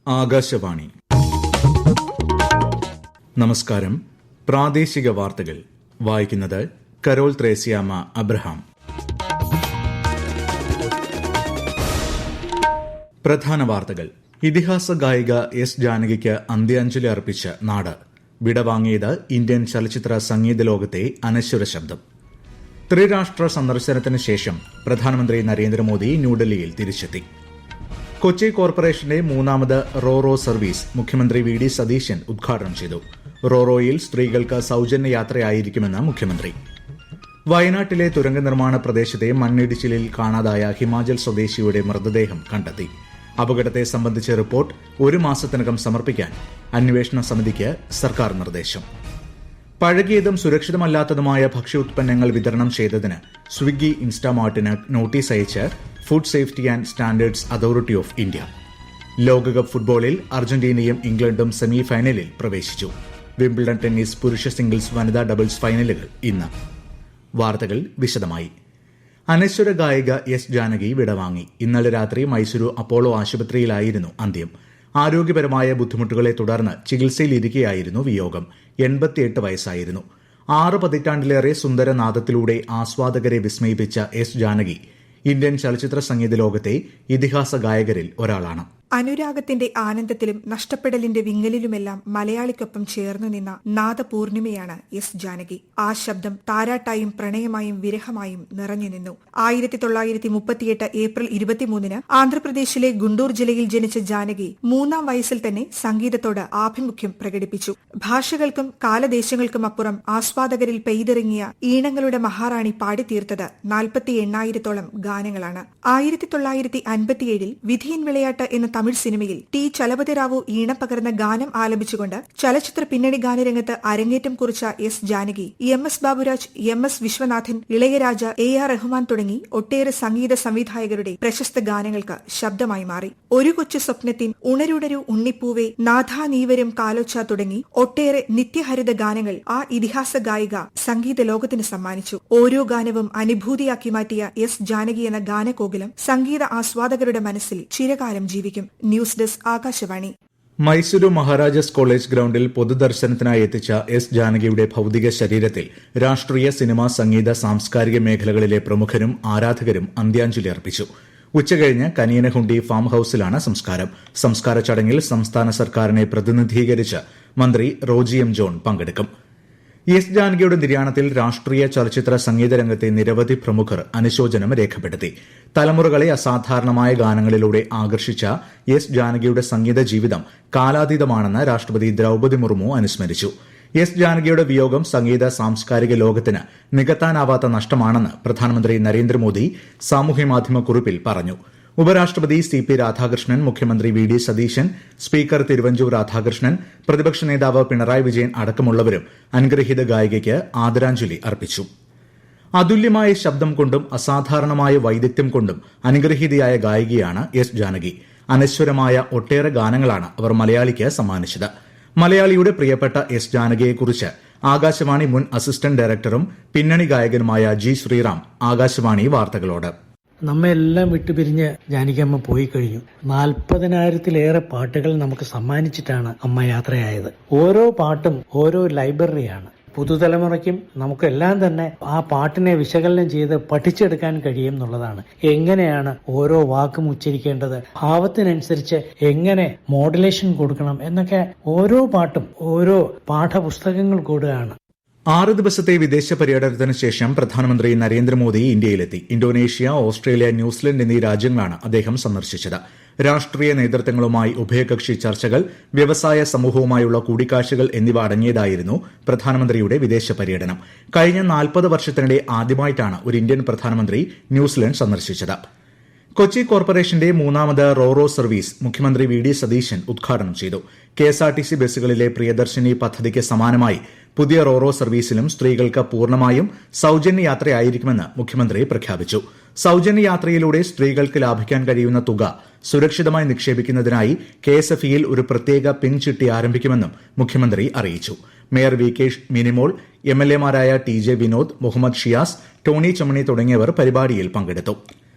ആകാശവാണി. നമസ്കാരം. പ്രാദേശിക വാർത്തകൾ വായിക്കുന്നത് കരോൾ ത്രേസ്യാമ അബ്രഹാം. പ്രധാന വാർത്തകൾ. ഇതിഹാസ ഗായിക എസ് ജാനകിക്ക് അന്ത്യാഞ്ജലി അർപ്പിച്ച് നാട്. വിടവാങ്ങിയത് ഇന്ത്യൻ ചലച്ചിത്ര സംഗീത ലോകത്തെ അനശ്വര ശബ്ദം. ത്രിരാഷ്ട്ര സന്ദർശനത്തിന് ശേഷം പ്രധാനമന്ത്രി നരേന്ദ്രമോദി ന്യൂഡൽഹിയിൽ തിരിച്ചെത്തി. കൊച്ചി കോർപ്പറേഷന്റെ മൂന്നാമത് റോറോ സർവീസ് മുഖ്യമന്ത്രി വി ഡി സതീശൻ ഉദ്ഘാടനം ചെയ്തു. റോറോയിൽ സ്ത്രീകൾക്ക് സൌജന്യ യാത്രയായിരിക്കുമെന്ന് മുഖ്യമന്ത്രി. വയനാട്ടിലെ തുരങ്ക നിർമ്മാണ പ്രദേശത്തെ മണ്ണിടിച്ചിലിൽ കാണാതായ ഹിമാചൽ സ്വദേശിയുടെ മൃതദേഹം കണ്ടെത്തി. അപകടത്തെ സംബന്ധിച്ച റിപ്പോർട്ട് 1 മാസത്തിനകം സമർപ്പിക്കാൻ അന്വേഷണ സമിതിക്ക് സർക്കാർ നിർദ്ദേശം. പഴകിയതും സുരക്ഷിതമല്ലാത്തതുമായ ഭക്ഷ്യോത്പന്നങ്ങൾ വിതരണം ചെയ്തതിന് സ്വിഗ്ഗി ഇൻസ്റ്റാമാർട്ടിന് നോട്ടീസ് അയച്ച് food Safety and Standards Authority of India. ലോകകപ്പ് ഫുട്ബോളിൽ അർജന്റീനയും ഇംഗ്ലണ്ടും സെമി ഫൈനലിൽ പ്രവേശിച്ചു. വിംബിൾഡൺ ടെന്നീസ് പുരുഷ സിംഗിൾസ് വനിതാ ഡബിൾസ് ഫൈനലുകൾ ഇന്ന്. വാർത്തകൾ വിശദമായി. അനശ്വര ഗായിക എസ് ജാനകി വിടവാങ്ങി. ഇന്നലെ രാത്രി മൈസൂരു അപ്പോളോ ആശുപത്രിയിലായിരുന്നു അന്ത്യം. ആരോഗ്യപരമായ ബുദ്ധിമുട്ടുകളെ തുടർന്ന് ചികിത്സയിലിരിക്കെയായിരുന്നു വിയോഗം. 88 വയസ്സായിരുന്നു. 6 പതിറ്റാണ്ടിലേറെ സുന്ദരനാദത്തിലൂടെ ആസ്വാദകരെ വിസ്മയിപ്പിച്ച എസ് ജാനകി ഇന്ത്യൻ ചലച്ചിത്ര സംഗീത ലോകത്തെ ഇതിഹാസ ഗായകരിൽ ഒരാളാണ്. അനുരാഗത്തിന്റെ ആനന്ദത്തിലും നഷ്ടപ്പെടലിന്റെ വിങ്ങലിലുമെല്ലാം മലയാളിക്കൊപ്പം ചേർന്നു നിന്ന നാദപൂർണിമയാണ് എസ് ജാനകി. ആ ശബ്ദം താരാട്ടായും പ്രണയമായും വിരഹമായും നിറഞ്ഞു നിന്നു. 1938 ഏപ്രിൽ 23 ആന്ധ്രാപ്രദേശിലെ ഗുണ്ടൂർ ജില്ലയിൽ ജനിച്ച ജാനകി 3-ാം വയസ്സിൽ തന്നെ സംഗീതത്തോട് ആഭിമുഖ്യം പ്രകടിപ്പിച്ചു. ഭാഷകൾക്കും കാലദേശങ്ങൾക്കുമപ്പുറം ആസ്വാദകരിൽ പെയ്തിറങ്ങിയ ഈണങ്ങളുടെ മഹാറാണി പാടിത്തീർത്തത് 48,000-ഓളം ഗാനങ്ങളാണ്. 1957 വിധിയൻ വിളയാട്ട് എന്ന തമിഴ് സിനിമയിൽ ടി ചലപതിറാവു ഈണം പകർന്ന ഗാനം ആലപിച്ചുകൊണ്ട് ചലച്ചിത്ര പിന്നണി ഗാനരംഗത്ത് അരങ്ങേറ്റം കുറിച്ച എസ് ജാനകി എം.എസ്. ബാബുരാജ്, എം.എസ്. വിശ്വനാഥൻ, ഇളയരാജ, എ.ആർ. റഹ്മാൻ തുടങ്ങി ഒട്ടേറെ സംഗീത സംവിധായകരുടെ പ്രശസ്ത ഗാനങ്ങൾക്ക് ശബ്ദമായി മാറി. ഒരു കൊച്ചു സ്വപ്നത്തിൻ, ഉണരുടരു ഉണ്ണിപ്പൂവേ, നാഥാ നീവരും കാലോച്ച തുടങ്ങി ഒട്ടേറെ നിത്യഹരിത ഗാനങ്ങൾ ആ ഇതിഹാസ ഗായിക സംഗീത ലോകത്തിന് സമ്മാനിച്ചു. ഓരോ ഗാനവും അനുഭൂതിയാക്കി മാറ്റിയ എസ് ജാനകി എന്ന ഗാനകോകിലം സംഗീത ആസ്വാദകരുടെ മനസ്സിൽ ചിരകാലം ജീവിക്കും. News desk, Akashvani. Mysuru Maharajas college ഗ്രൌണ്ടിൽ പൊതുദർശനത്തിനായി എത്തിച്ച എസ് ജാനകിയുടെ ഭൌതിക ശരീരത്തിൽ രാഷ്ട്രീയ, സിനിമ, സംഗീത, സാംസ്കാരിക മേഖലകളിലെ പ്രമുഖരും ആരാധകരും അന്ത്യാഞ്ജലി അർപ്പിച്ചു. ഉച്ചകഴിഞ്ഞ് കനിയനഹുണ്ടി ഫാം ഹൌസിലാണ് സംസ്കാരം. സംസ്കാര ചടങ്ങിൽ സംസ്ഥാന സർക്കാരിനെ പ്രതിനിധീകരിച്ച് മന്ത്രി റോജി എം ജോൺ പങ്കെടുക്കും. എസ് ജാനകിയുടെ നിര്യാണത്തിൽ രാഷ്ട്രീയ, ചലച്ചിത്ര, സംഗീത രംഗത്തെ നിരവധി പ്രമുഖർ അനുശോചനം രേഖപ്പെടുത്തി. തലമുറകളെ അസാധാരണമായ ഗാനങ്ങളിലൂടെ ആകർഷിച്ച എസ് ജാനകിയുടെ സംഗീത ജീവിതം കാലാതീതമാണെന്ന് രാഷ്ട്രപതി ദ്രൌപദി മുർമു അനുസ്മരിച്ചു. എസ് ജാനകിയുടെ വിയോഗം സംഗീത സാംസ്കാരിക ലോകത്തിന് നികത്താനാവാത്ത നഷ്ടമാണെന്ന് പ്രധാനമന്ത്രി നരേന്ദ്രമോദി സാമൂഹ്യമാധ്യമ കുറിപ്പിൽ പറഞ്ഞു. ഉപരാഷ്ട്രപതി സി.പി. രാധാകൃഷ്ണൻ, മുഖ്യമന്ത്രി V D Satheesan, speaker Thiruvanchoor Radhakrishnan, പ്രതിപക്ഷ നേതാവ് പിണറായി വിജയൻ അടക്കമുള്ളവരും അനുഗ്രഹീത ഗായികയ്ക്ക് ആദരാഞ്ജലി അർപ്പിച്ചു. അതുല്യമായ ശബ്ദം കൊണ്ടും അസാധാരണമായ വൈദഗ്ധ്യം കൊണ്ടും അനുഗ്രഹീതയായ ഗായികയാണ് എസ് ജാനകി. അനശ്വരമായ ഒട്ടേറെ ഗാനങ്ങളാണ് അവർ മലയാളിക്ക് സമ്മാനിച്ചത്. മലയാളിയുടെ പ്രിയപ്പെട്ട എസ് ജാനകിയെക്കുറിച്ച് ആകാശവാണി മുൻ അസിസ്റ്റന്റ് ഡയറക്ടറും പിന്നണി ഗായകനുമായ ജി ശ്രീറാം ആകാശവാണി വാർത്തകളോട്. നമ്മെല്ലാം വിട്ടുപിരിഞ്ഞ് ജാനകിയമ്മ പോയി കഴിഞ്ഞു. 40,000-ലേറെ പാട്ടുകൾ നമുക്ക് സമ്മാനിച്ചിട്ടാണ് അമ്മ യാത്രയായത്. ഓരോ പാട്ടും ഓരോ ലൈബ്രറിയാണ്. പുതുതലമുറയ്ക്കും നമുക്കെല്ലാം തന്നെ ആ പാട്ടിനെ വിശകലനം ചെയ്ത് പഠിച്ചെടുക്കാൻ കഴിയും എന്നുള്ളതാണ്. എങ്ങനെയാണ് ഓരോ വാക്കും ഉച്ചരിക്കേണ്ടത്, ഭാവത്തിനനുസരിച്ച് എങ്ങനെ മോഡുലേഷൻ കൊടുക്കണം എന്നൊക്കെ ഓരോ പാട്ടും ഓരോ പാഠപുസ്തകങ്ങൾ കൂടുകയാണ്. 6 ദിവസത്തെ വിദേശ പര്യടനത്തിന് ശേഷം പ്രധാനമന്ത്രി നരേന്ദ്രമോദി ഇന്ത്യയിലെത്തി. ഇന്തോനേഷ്യ, ഓസ്ട്രേലിയ, ന്യൂസിലൻഡ് എന്നീ രാജ്യങ്ങളാണ് അദ്ദേഹം സന്ദർശിച്ചത്. രാഷ്ട്രീയ നേതൃത്വങ്ങളുമായി ഉഭയകക്ഷി ചർച്ചകൾ, വ്യവസായ സമൂഹവുമായുള്ള കൂടിക്കാഴ്ചകൾ എന്നിവ അടങ്ങിയതായിരുന്നു പ്രധാനമന്ത്രിയുടെ വിദേശ പര്യടനം. കഴിഞ്ഞ 40 വർഷത്തിനിടെ ആദ്യമായിട്ടാണ് ഒരു ഇന്ത്യൻ പ്രധാനമന്ത്രി ന്യൂസിലൻഡ് സന്ദർശിച്ചത്. കൊച്ചി കോർപ്പറേഷന്റെ മൂന്നാമത് റോറോ സർവീസ് മുഖ്യമന്ത്രി വി ഡി സതീശൻ ഉദ്ഘാടനം ചെയ്തു. കെഎസ്ആർടിസി ബസ്സുകളിലെ പ്രിയദർശിനി പദ്ധതിക്ക് സമാനമായി പുതിയ റോറോ സർവീസിലും സ്ത്രീകൾക്ക് പൂർണ്ണമായും സൌജന്യ യാത്രയായിരിക്കുമെന്ന് മുഖ്യമന്ത്രി പ്രഖ്യാപിച്ചു. സൌജന്യ യാത്രയിലൂടെ സ്ത്രീകൾക്ക് ലാഭിക്കാൻ കഴിയുന്ന തുക സുരക്ഷിതമായി നിക്ഷേപിക്കുന്നതിനായി കെഎസ്എഫ്ഇയിൽ ഒരു പ്രത്യേക പിൻ ചിട്ടി ആരംഭിക്കുമെന്നും മുഖ്യമന്ത്രി അറിയിച്ചു. മേയർ വി കെ മിനിമോൾ, എംഎൽഎമാരായ T J Vinod, Muhammad Shiyas, Tony Chammany തുടങ്ങിയവർ പരിപാടിയിൽ പങ്കെടുത്തു.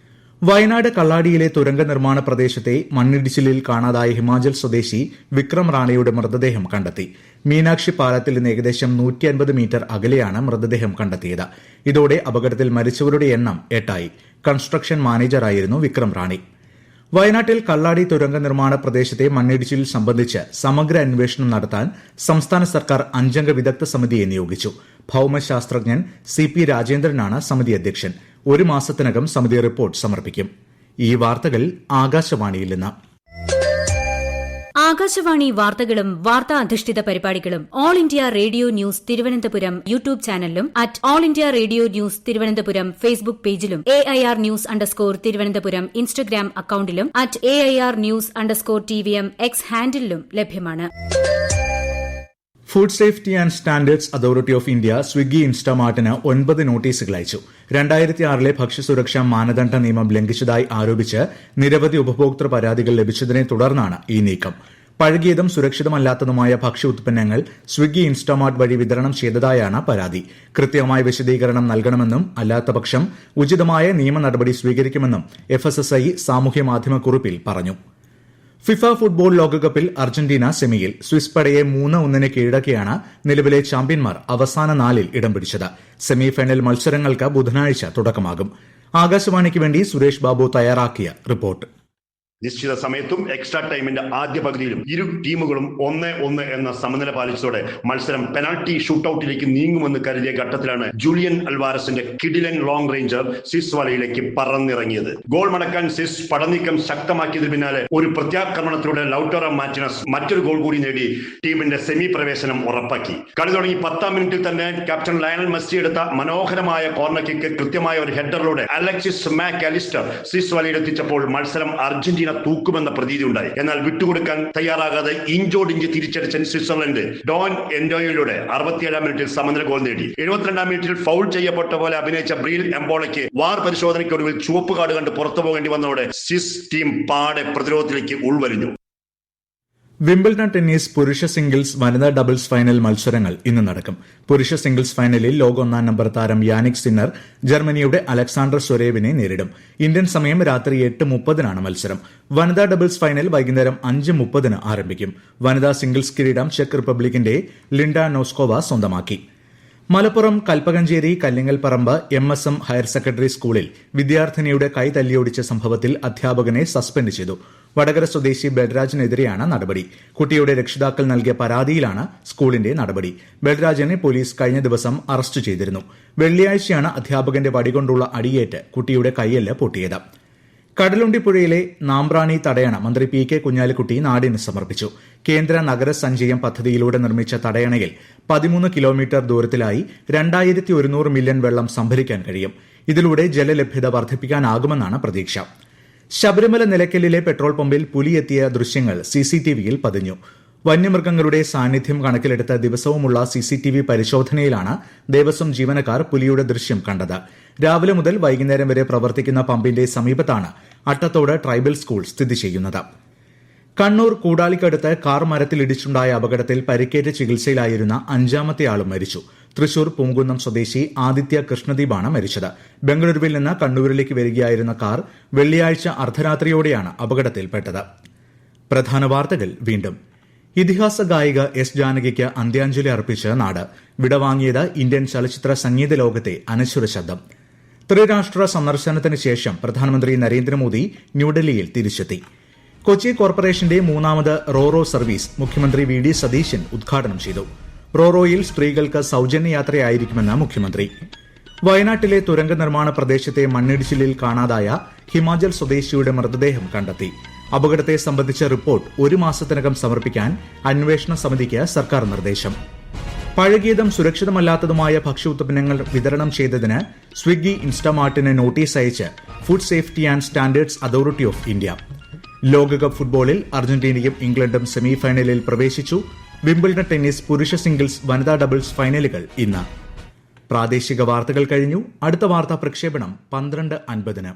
വയനാട് കള്ളാടിയിലെ തുരങ്ക നിർമ്മാണ പ്രദേശത്തെ മണ്ണിടിച്ചിലിൽ കാണാതായ ഹിമാചൽ സ്വദേശി വിക്രം റാണയുടെ മൃതദേഹം കണ്ടെത്തി. മീനാക്ഷി പാലത്തിൽ നിന്ന് ഏകദേശം 150 മീറ്റർ അകലെയാണ് മൃതദേഹം കണ്ടെത്തിയത്. ഇതോടെ അപകടത്തിൽ മരിച്ചവരുടെ എണ്ണം 8ആയി. കൺസ്ട്രക്ഷൻ മാനേജറായിരുന്നു വിക്രം റാണി. വയനാട്ടിൽ കള്ളാടി തുരങ്ക നിർമ്മാണ പ്രദേശത്തെ മണ്ണിടിച്ചിൽ സംബന്ധിച്ച് സമഗ്ര അന്വേഷണം നടത്താൻ സംസ്ഥാന സർക്കാർ 5-അംഗ വിദഗ്ധ സമിതിയെ നിയോഗിച്ചു. ഭൌമശാസ്ത്രജ്ഞൻ CP രാജേന്ദ്രനാണ് സമിതി അധ്യക്ഷൻ. 1 മാസത്തിനകം സമിതി റിപ്പോർട്ട് സമർപ്പിക്കും. ഈ വാർത്തകൾ ആകാശവാണിയിൽ നിന്ന്. ആകാശവാണി വാർത്തകളും വാർത്താ അധിഷ്ഠിത പരിപാടികളും All India Radio News Thiruvananthapuram YouTube ചാനലിലും @All India Radio News Thiruvananthapuram Facebook പേജിലും AIR ന്യൂസ് _ ഇൻസ്റ്റഗ്രാം അക്കൌണ്ടിലും @AIR ന്യൂസ് _ X ഹാൻഡിലും ലഭ്യമാണ്. Food Safety and Standards Authority of India Swiggy ഇൻസ്റ്റാമാർട്ടിന് 9 നോട്ടീസുകൾ അയച്ചു. 2006 ഭക്ഷ്യസുരക്ഷാ മാനദണ്ഡ നിയമം ലംഘിച്ചതായി ആരോപിച്ച് നിരവധി ഉപഭോക്തൃ പരാതികൾ ലഭിച്ചതിനെ തുടർന്നാണ് ഈ നീക്കം. പഴകിയതും സുരക്ഷിതമല്ലാത്തതുമായ ഭക്ഷ്യ ഉത്പന്നങ്ങൾ സ്വിഗ്ഗി ഇൻസ്റ്റാമാർട്ട് വഴി വിതരണം ചെയ്തതായാണ് പരാതി. കൃത്യമായ വിശദീകരണം നൽകണമെന്നും അല്ലാത്തപക്ഷം ഉചിതമായ നിയമ നടപടി സ്വീകരിക്കുമെന്നും FSSAI സാമൂഹ്യ മാധ്യമ കുറിപ്പിൽ പറഞ്ഞു. ഫിഫ ഫുട്ബോൾ ലോകകപ്പിൽ അർജന്റീന സെമിയിൽ സ്വിസ് പടയെ 3-1 കീഴടക്കിയാണ് നിലവിലെ ചാമ്പ്യന്മാർ അവസാന 4-ൽ ഇടം പിടിച്ചത്. സെമി ഫൈനൽ മത്സരങ്ങൾക്ക് ബുധനാഴ്ച തുടക്കമാകും. ആകാശവാണിക്ക് വേണ്ടി സുരേഷ് ബാബു തയ്യാറാക്കിയ റിപ്പോർട്ട്. നിശ്ചിത സമയത്തും എക്സ്ട്രാ ടൈമിന്റെ ആദ്യ പകുതിയിലും ഇരു ടീമുകളും 1-1 എന്ന സമനില പാലിച്ചതോടെ മത്സരം പെനാൽറ്റി ഷൂട്ടൌട്ടിലേക്ക് നീങ്ങുമെന്ന് കരുതിയ ഘട്ടത്തിലാണ് ജൂലിയൻ അൽവാരസിന്റെ കിഡിലൻ ലോങ് റേഞ്ചർ സിസ് വലയിലേക്ക് പറന്നിറങ്ങിയത്. ഗോൾ മടക്കാൻ സിസ് പടനീക്കം ശക്തമാക്കിയതിന് പിന്നാലെ ഒരു പ്രത്യാക്രമണത്തിലൂടെ ലൌട്ടറോ മാർട്ടിനസ് മറ്റൊരു ഗോൾ കൂടി നേടി ടീമിന്റെ സെമി പ്രവേശനം ഉറപ്പാക്കി. കളി തുടങ്ങി 10-ാം മിനിറ്റിൽ തന്നെ ക്യാപ്റ്റൻ ലയണൽ മെസ്സി എടുത്ത മനോഹരമായ കോർണർ കിക്ക് കൃത്യമായ ഒരു ഹെഡറിലൂടെ അലക്സിസ് മാക് അലിസ്റ്റർ സിസ് വലയിലെത്തിച്ചപ്പോൾ മത്സരം അർജന്റീന തൂക്കുമെന്ന പ്രതീതി ഉണ്ടായി. എന്നാൽ വിട്ടുകൊടുക്കാൻ തയ്യാറാകാതെ ഇഞ്ചോടിഞ്ച് തിരിച്ചടിച്ച സ്വിറ്റ്സർലൻഡ് ഡോൺ എൻഡോയിലൂടെ 67-ാം മിനിറ്റിൽ സമനില ഗോൾ നേടി. 72-ാം മിനിറ്റിൽ ഫൗൾ ചെയ്യപ്പെട്ട പോലെ അഭിനയിച്ച ബ്രീൽ എംബോളയ്ക്ക് വാർ പരിശോധനയ്ക്കൊടുവിൽ ചുവപ്പ് കാർഡ് കണ്ട് പുറത്തു പോകേണ്ടി വന്നതോടെ സ്വിസ് ടീം പാടെ പ്രതിരോധത്തിലേക്ക് ഉൾവലിഞ്ഞു. വിംബിൾഡൺ ടെന്നീസ് പുരുഷ സിംഗിൾസ് വനിതാ ഡബിൾസ് ഫൈനൽ മത്സരങ്ങൾ ഇന്ന് നടക്കും. പുരുഷ സിംഗിൾസ് ഫൈനലിൽ ലോക 1-ാം നമ്പർ താരം യാനിക് സിന്നർ ജർമ്മനിയുടെ അലക്സാണ്ടർ സ്വരേവിനെ നേരിടും. ഇന്ത്യൻ സമയം രാത്രി 8:30 മത്സരം. വനിതാ ഡബിൾസ് ഫൈനൽ വൈകുന്നേരം 5:30 ആരംഭിക്കും. വനിതാ സിംഗിൾസ് കിരീടം ചെക്ക് റിപ്പബ്ലിക്കിന്റെ ലിൻഡ നോസ്കോവ സ്വന്തമാക്കി. Malappuram Kalpakanchery Kallingalparamba MSM higher secondary സ്കൂളിൽ വിദ്യാർത്ഥിനിയുടെ കൈ തല്ലിയൊടിച്ച സംഭവത്തിൽ അധ്യാപകനെ സസ്പെൻഡ് ചെയ്തു. വടകര സ്വദേശി ബൽരാജിനെതിരെയാണ് നടപടി. കുട്ടിയുടെ രക്ഷിതാക്കൾ നൽകിയ പരാതിയിലാണ് സ്കൂളിന്റെ നടപടി. ബൽരാജിനെ പോലീസ് കഴിഞ്ഞ ദിവസം അറസ്റ്റ് ചെയ്തിരുന്നു. വെള്ളിയാഴ്ചയാണ് അധ്യാപകന്റെ വടികൊണ്ടുള്ള അടിയേറ്റ് കുട്ടിയുടെ കൈയെല്ല് പൊട്ടിയത്. കടലുണ്ടിപ്പുഴയിലെ നാമ്പ്രാണി തടയണ മന്ത്രി PK കുഞ്ഞാലിക്കുട്ടി നാടിന് സമർപ്പിച്ചു. കേന്ദ്ര നഗരസഞ്ചയം പദ്ധതിയിലൂടെ നിർമ്മിച്ച തടയണയിൽ 13 കിലോമീറ്റർ ദൂരത്തിലായി 2100 മില്യൺ വെള്ളം സംഭരിക്കാൻ കഴിയും. ഇതിലൂടെ ജലലഭ്യത വർദ്ധിപ്പിക്കാനാകുമെന്നാണ് പ്രതീക്ഷ. ശബരിമല നിലയ്ക്കലിലെ പെട്രോൾ പമ്പിൽ പുലിയെത്തിയ ദൃശ്യങ്ങൾ CCTVയിൽ പതിഞ്ഞു. വന്യമൃഗങ്ങളുടെ സാന്നിധ്യം കണക്കിലെടുത്ത ദിവസവുമുള്ള CCTV പരിശോധനയിലാണ് ദേവസ്വം ജീവനക്കാർ പുലിയുടെ ദൃശ്യം കണ്ടത്. രാവിലെ മുതൽ വൈകുന്നേരം വരെ പ്രവർത്തിക്കുന്ന പമ്പിന്റെ സമീപത്താണ് അട്ടത്തോട് ട്രൈബൽ സ്കൂൾ സ്ഥിതി ചെയ്യുന്നത്. കണ്ണൂർ കൂടാലിക്കടുത്ത് കാർ മരത്തിലിടിച്ചുണ്ടായ അപകടത്തിൽ പരിക്കേറ്റ് ചികിത്സയിലായിരുന്ന 5-ാമത്തെ ആളും മരിച്ചു. തൃശൂർ പൂങ്കുന്നം സ്വദേശി ആദിത്യ കൃഷ്ണദീപാണ് മരിച്ചത്. ബംഗളൂരുവിൽ നിന്ന് കണ്ണൂരിലേക്ക് വരികയായിരുന്ന കാർ വെള്ളിയാഴ്ച അർദ്ധരാത്രിയോടെയാണ് അപകടത്തിൽപ്പെട്ടത്. പ്രധാന വാർത്തകൾ വീണ്ടും. ഇതിഹാസ ഗായിക S ജാനകിക്ക് അന്ത്യാഞ്ജലി അർപ്പിച്ച് നാട്. വിടവാങ്ങിയത് ഇന്ത്യൻ ചലച്ചിത്ര സംഗീത ലോകത്തെ അനശ്വര ശബ്ദം. ത്രിരാഷ്ട്ര സന്ദർശനത്തിന് ശേഷം പ്രധാനമന്ത്രി നരേന്ദ്രമോദി ന്യൂഡൽഹിയിൽ തിരിച്ചെത്തി. കൊച്ചി കോർപ്പറേഷന്റെ 3ാമത് റോറോ സർവീസ് മുഖ്യമന്ത്രി VD സതീശൻ ഉദ്ഘാടനം ചെയ്തു. റോറോയിൽ സ്ത്രീകൾക്ക് സൌജന്യ യാത്രയായിരിക്കുമെന്ന് മുഖ്യമന്ത്രി. വയനാട്ടിലെ തുരങ്ക നിർമ്മാണ പ്രദേശത്തെ മണ്ണിടിച്ചിലിൽ കാണാതായ ഹിമാചൽ സ്വദേശിയുടെ മൃതദേഹം കണ്ടെത്തി. അപകടത്തെ സംബന്ധിച്ച റിപ്പോർട്ട് 1 മാസത്തിനകം സമർപ്പിക്കാൻ അന്വേഷണ സമിതിക്ക് സർക്കാർ നിർദ്ദേശം. പഴകിയതും സുരക്ഷിതമല്ലാത്തതുമായ ഭക്ഷ്യ ഉത്പന്നങ്ങൾ വിതരണം ചെയ്തതിന് സ്വിഗ്ഗി ഇൻസ്റ്റാമാർട്ടിന് നോട്ടീസ് അയച്ച് food Safety and Standards Authority of India. ലോകകപ്പ് ഫുട്ബോളിൽ അർജന്റീനയും ഇംഗ്ലണ്ടും സെമി ഫൈനലിൽ പ്രവേശിച്ചു. വിംബിൾഡൺ ടെന്നീസ് പുരുഷ സിംഗിൾസ് വനിതാ ഡബിൾസ് ഫൈനലുകൾ ഇന്ന്. പ്രാദേശിക വാർത്തകൾ കഴിഞ്ഞു. അടുത്ത വാർത്താ പ്രക്ഷേപണം 12:50.